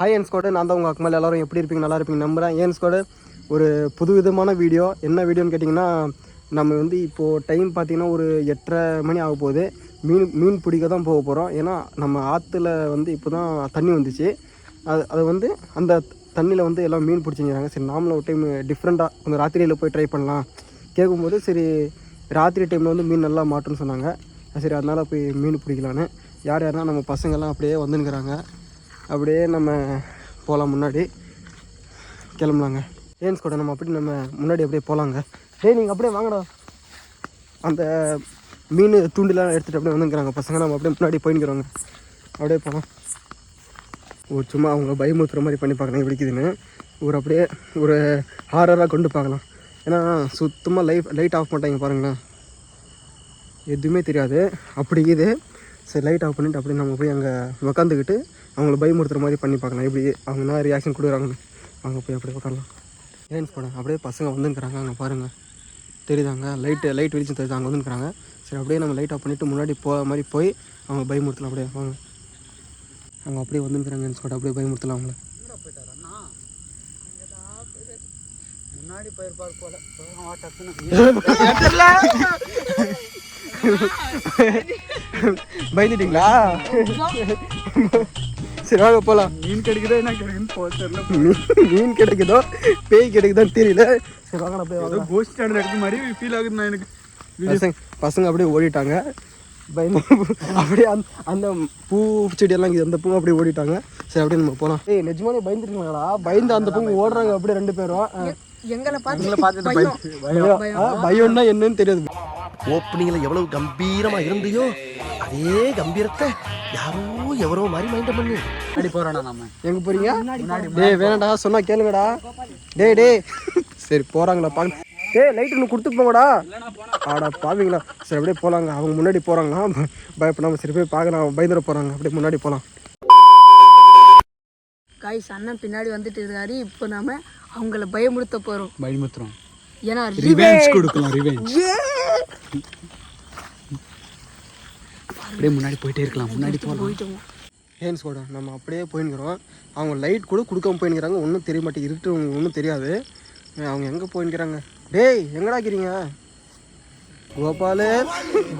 Hi ஏன் squad, நான் தான் உங்கள் அக்கமல். எல்லோரும் எப்படி இருப்பீங்க? நல்லா இருப்பீங்க நம்புகிறேன். ஏன் ஸ்குவாட் ஒரு புது விதமான வீடியோ. என்ன வீடியோன்னு கேட்டிங்கன்னா, நம்ம வந்து இப்போது டைம் பார்த்திங்கன்னா ஒரு 8:30 மணி ஆக போகுது. மீன் பிடிக்க தான் போக போகிறோம். ஏன்னா நம்ம ஆற்றுல வந்து இப்போ தான் தண்ணி வந்துச்சு. அது வந்து அந்த தண்ணியில் வந்து எல்லாம் மீன் பிடிச்சிங்கிறாங்க. சரி, நாமளும் ஒரு டைம் டிஃப்ரெண்ட்டாக கொஞ்சம் ராத்திரியில் போய் ட்ரை பண்ணலாம் கேட்கும்போது, சரி ராத்திரி டைமில் வந்து மீன் நல்லா மாட்டுன்னு சொன்னாங்க. சரி, அதனால் போய் மீன் பிடிக்கலான்னு யாருன்னா நம்ம பசங்கள்லாம் அப்படியே வந்துன்னுக்குறாங்க. அப்படியே நம்ம போகலாம், முன்னாடி கிளம்பலாங்க. ஏன்ஸ் கூட நம்ம முன்னாடி அப்படியே போகலாங்க. நீங்கள் அப்படியே வாங்கடா. அந்த மீன் தூண்டிலாம் எடுத்துகிட்டு அப்படியே வந்துக்கிறாங்க பசங்க. நம்ம அப்படியே முன்னாடி போயின்னுக்கிறோங்க. அப்படியே போகலாம். சும்மா அவங்க பயமுறுத்துற மாதிரி பண்ணி பார்க்கலாம் எப்படிக்குதுன்னு. அப்படியே ஒரு ஹாரராக கொண்டு பார்க்கலாம். ஏன்னா சுத்தமாக லைட் ஆஃப் பண்ணிட்டாங்க பாருங்களேன், எதுவுமே தெரியாது அப்படி இது. சரி, லைட் ஆஃப் பண்ணிவிட்டு அப்படியே நம்ம போய் அங்கே உக்காந்துக்கிட்டு அவங்கள பயமுறுத்துற மாதிரி பண்ணி பார்க்கலாம் எப்படி அவங்க என்ன ரியாக்ஷன் கொடுக்குறாங்கன்னு. அங்கே போய் அப்படியே உட்காரலாம். ஏன்ஸ் போனேன். அப்படியே பசங்க வந்துருக்குறாங்க. அங்கே பாருங்கள், தெரியுதாங்க? லைட் வெளிச்சம் தெரியுது, அங்கே வந்துருக்குறாங்க. சரி, அப்படியே நம்ம லைட் ஆஃப் பண்ணிவிட்டு முன்னாடி போகிற மாதிரி போய் அவங்க பயமுறுத்தலாம். அப்படியே வாங்க, அவங்க அப்படியே வந்துருக்குறாங்க. ஏன்ஸ் கூட அப்படியே பயமுறுத்தலாம் அவங்கள. முன்னாடி போயிருப்பார் போல. பயந்துட்டீங்களா? சரி வாங்க போகலாம். மீன் கிடைக்குதோ என்ன கிடைக்குதுன்னு மீன் கிடைக்குதோ பேய் கிடைக்குதான்னு தெரியல. சரி வாங்க, அப்படியே வாங்க. கோஸ்ட் ஸ்டாண்ட் எடுத்த மாதிரி ஃபீல் ஆகுதுண்ணா எனக்கு. பசங்க அப்படியே ஓடிட்டாங்க பயந்து. அப்படியே அந்த பூ செடியெல்லாம் அந்த பூ அப்படியே ஓடிட்டாங்க. சரி, அப்படியே நம்ம போகலாம். நிஜமானே பயந்துருக்கீங்களா? பயந்து அந்த பூ ஓடுறாங்க அப்படியே 2 பேரும். பயம்னா என்னன்னு தெரியாது. ஓப்பனிங்ல எவ்வளவு கம்பீரமா இருந்தியோ அதே கம்பீரத்தை யாரோ எவரோ மாதிரி மைண்ட் பண்ணி அடி போறோம்டா. நம்ம எங்க போறீங்க? டேய் வேணாடா, சொன்னா கேளுங்கடா. டேய் சரி போறாங்களா பாங்க. டேய் லைட் ஒன்று கொடுத்து போங்கடா. ஆடா பாவீங்களா? சரி, அப்படியே போகலாங்க. அவங்க முன்னாடி போகிறாங்களா, பயப்படாம. சரி போய் பார்க்கலாம், பயந்துட போகிறாங்க. அப்படியே முன்னாடி போகலாம். காய்ஸ், அண்ணன் பின்னாடி வந்துட்டு இருக்காரு. இப்போ நாம அவங்கள பயமுறுத்துறோம். ஏன்னா ரிவெஞ்ச் கொடுக்கலாம். ரிவெஞ்ச் அப்படியே முன்னாடி போயிட்டே இருக்கலாம். முன்னாடி போயிட்டோம். ஏன்ஸ் கூட நம்ம அப்படியே போயின்னுக்கிறோம். அவங்க லைட் கூட கொடுக்காம போயின்னுக்கிறாங்க. ஒன்றும் தெரிய மாட்டேங்குது, இருட்டு ஒன்றும் தெரியாது. அவங்க எங்கே போயின்னுக்கிறாங்க? டேய் எங்கடா இருக்கிறீங்க?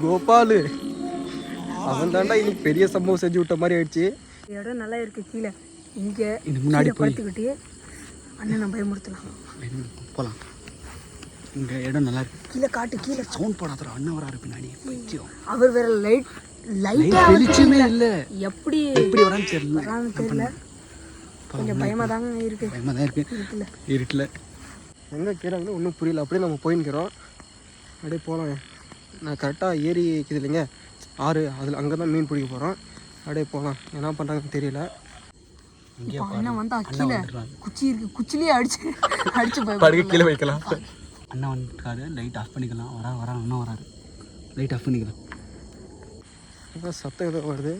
கோபாலு அவன் தாண்டா இன்னைக்கு பெரிய சம்பவம் செஞ்சு விட்ட மாதிரி ஆயிடுச்சு. இடம் நல்லா இருக்கு. கீழே இங்கே முன்னாடி படுத்துக்கிட்டு அண்ணனை பயமுறுத்தலாம். போகலாம். இங்கே இடம் நல்லா இருக்கு. கீழே காட்டு, கீழே சவுண்ட் போடாத. அண்ணன் வராரு பின்னாடி. அவர் வேற லைட்டா வெளிச்சமே இல்லை. எப்படி வரான்னு தெரியல. கொஞ்சம் பயமாக தாங்க இருக்கு. இருட்டில் எங்கே கேட்குறாங்கன்னு ஒன்றும் புரியல. அப்படியே நம்ம போயின்னுக்கிறோம். அப்படியே போகலாம். நான் கரெக்டாக ஏரி இருக்குது இல்லைங்க, ஆறு, அதில் அங்கே தான் மீன் பிடிக்க போகிறோம். அப்படியே போகலாம். என்ன பண்ணுறாங்கன்னு தெரியல. அண்ணன் வந்தா கீழே குச்சி இருக்கு, குச்சிலேயே அடிச்சு படுக்க கீழே வைக்கலாம். அண்ணன் வந்துருக்காரு. லைட் ஆஃப் பண்ணிக்கலாம். வரா அண்ணன் வராரு. லைட் ஆஃப் பண்ணிக்கலாம். சத்தம் ஏதோ வருது.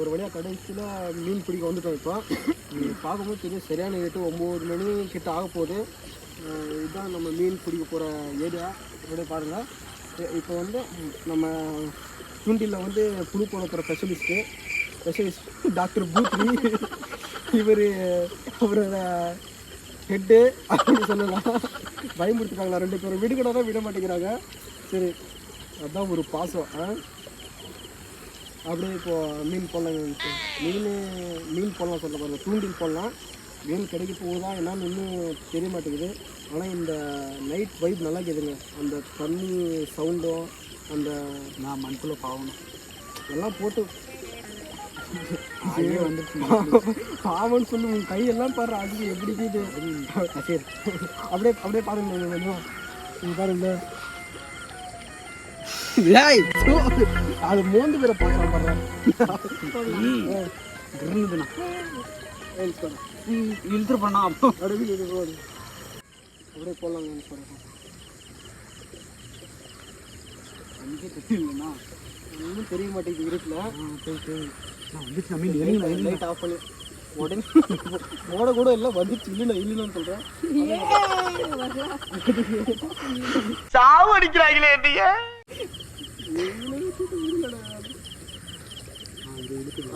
ஒரு வழியாக கடைசியில் மீன் பிடிக்க வந்துட்டோம். இப்போ பார்க்கும்போது தெரியும், சரியான 8-9 மணி கிட்ட ஆக போகுது. இதுதான் நம்ம மீன் பிடிக்க போகிற ஏரியா. அப்படியே பாருங்கள். இப்போ வந்து நம்ம தூண்டிலில் வந்து புழு போட போகிற ஸ்பெஷலிஸ்ட் டாக்டர் பூத்ரி. அவரோட ஹெட்டு அப்படின்னு சொல்லலாம். பயமுறுத்துக்காங்களா 2 பேரும். விடுகூட தான் விட மாட்டேங்கிறாங்க. சரி, அதுதான் ஒரு பாசம். அப்படியே இப்போது மீன் போடலாம். மீன் போடலாம் சொல்ல பாருங்கள். தூண்டில் போடலாம். மீன் கிடைக்க போகுதா என்னான்னு இன்னும் தெரிய மாட்டேங்குது. ஆனால் இந்த நைட் வைப் நல்லா கேட்குதுங்க. அந்த தண்ணி சவுண்டும் அந்த நான் மண்குள்ளே பாவணும் எல்லாம் போட்டு பாவம்னு சொல்லி உங்கள் கையெல்லாம் பாரு. அது எப்படி இது? சரி, அப்படியே பாருங்க. நீங்கள் பாருங்க. அது மோந்து பேரை பார்க்கலாம் பாடுறேன். இழுத்துட்டு பண்ணா அப்போ அப்படியே போடலாங்க. ஒன்றும் தெரிய மாட்டேங்குது இருக்குல்ல. லைட் ஆஃப் பண்ணி உடனே ஓட கூட இல்லை வந்துச்சு. இல்லைன்னு சொல்கிறேன். சாவு அடிக்கிறாங்களே என்னைய.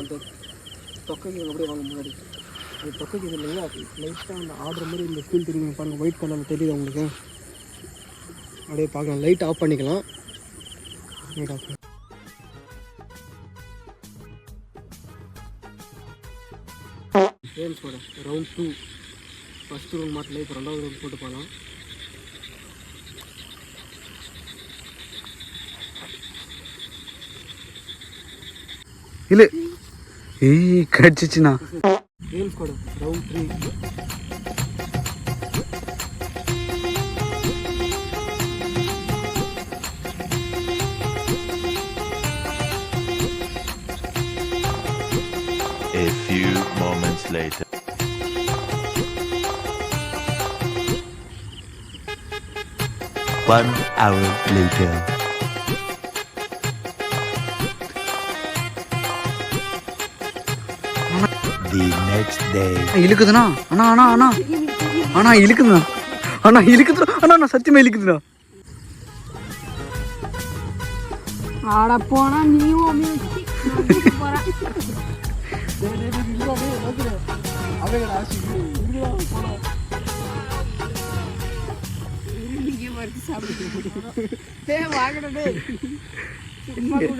அந்த தொக்கைக்கு அப்படியே வாங்க முன்னாடி. அந்த தொக்கைக்கு இது இல்லைங்களா, லைட்டாக அந்த ஆடுற மாதிரி இந்த ஃபீல் தெரியுங்க பாருங்கள். ஒயிட் கலரில் தெரியுது உங்களுக்கு. அப்படியே பார்க்கலாம். லைட் ஆஃப் பண்ணிக்கலாம். லைட் ஆஃப் கேம்ஸோட ரவுண்ட் 2 ஃபஸ்ட்டு ரவுண்ட் மாட்டல. இப்போ 2வது ரவுண்ட் போட்டு போகலாம். இல்லை ஏய் கடிச்சிச்சுண்ணா. கேம்ஸ் கூட round 3. A few moments later. One hour later. The next day. இழுக்குதுண்ணா. அண்ணா அண்ணா அண்ணா அண்ணா இழுக்குதுண்ணா. அண்ணா இழுக்குதுண்ணா. அண்ணா நான் சத்தியமா இழுக்குதுண்ணா. ஆட போனா நீயும் போறேன்.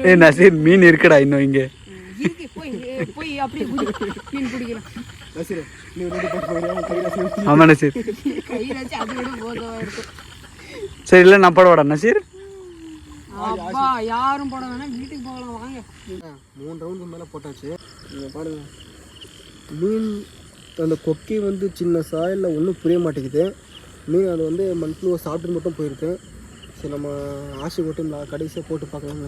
ஏ நசீர் மீன் இருக்குடா இன்னும் இங்க. போய் அப்படியே மீன் பிடிக்கலாம். ஆமா நசீர். கையில வச்சு அது விட போதும் இருக்கும். சரி இல்லை நான் படவாடா நசீர். அப்பா யாரும் போட வேணாம், வீட்டுக்கு போகலாம் வாங்க. 3 ரவுண்டு மேலே போட்டாச்சு. நீங்கள் பாருங்கள், மீன் அந்த கொக்கி வந்து சின்ன சாயலில் ஒன்றும் புரிய மாட்டேங்குது. மீன் அது வந்து மண்புழுவை சாப்பிட்டு மட்டும் போயிருக்கு. சரி நம்ம ஆசை மட்டும் கடைசியாக போட்டு பார்க்கலாங்க.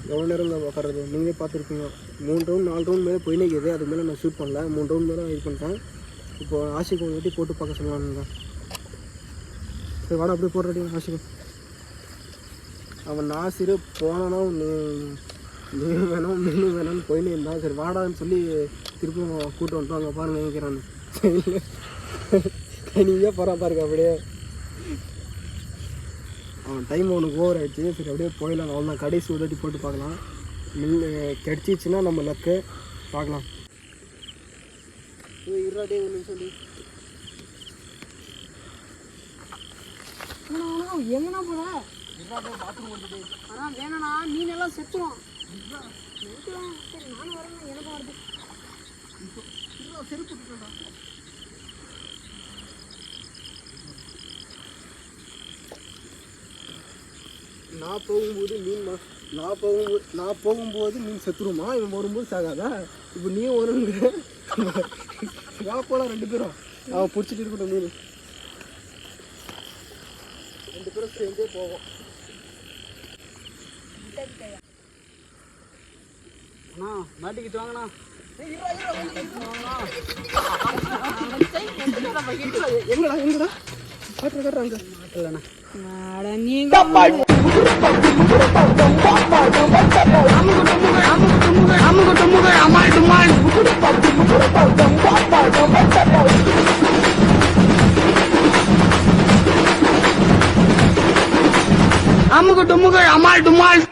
எவ்வளோ நேரம் நான் உட்காறது நீங்களே பார்த்துருப்பீங்க. 3 ரவுண்ட் 4 ரவுண்ட் மேலே போயினே இருக்குது. அது மேலே நான் ஷூட் பண்ணல. 3 ரவுண்ட் மேலே இது பண்ணிட்டேன். இப்போ ஆசைக்கு ஒரு வாட்டி போட்டு பார்க்க சொல்லலாம்ங்க. சரி வாடா அப்படியே போடுறடி ஆசைக்கு. அவன் நாசிர் போனானா நீ வேணும் மீன் வேணும்னு போயினே இருந்தான். சரி வாடான்னு சொல்லி திருப்பி கூட்டு வந்துட்டு அங்கே பாருங்க நினைக்கிறான்னு. நீயே போகிறா பாருங்க அப்படியே. அவன் டைம் அவனுக்கு ஓவர் ஆகிடுச்சு. சரி அப்படியே போயிடலாம். அவன் தான் கடைசி ஒரு வாட்டி போட்டு பார்க்கலாம். மீன் கிடச்சிச்சின்னா நம்ம லக்கு பார்க்கலாம். இருடாடே ஒன்று சொல்லி எங்கண்ணா போன அதான் வேணாண்ணா, மீன் எல்லாம் செத்துரும். சரி நானும் வரேன், எனக்கு வருது. செருப்பு நான் போகும்போது மீன் செத்துருமா? இவன் வரும்போது சாகாதா? இப்போ நீயும் வருங்கிற வா போலாம் 2 பேரும். அவன் பிடிச்சிட்டு இருக்கட்டும் மீன். 2 பேரும் சேர்ந்தே போவோம். அண்ணா மாட்டிக்கிட்டு வாங்கண்ணா. எங்கடா காட்டுறாங்க இல்லைண்ணா. நீங்க அமுக டுமுக அமால் டுமால்.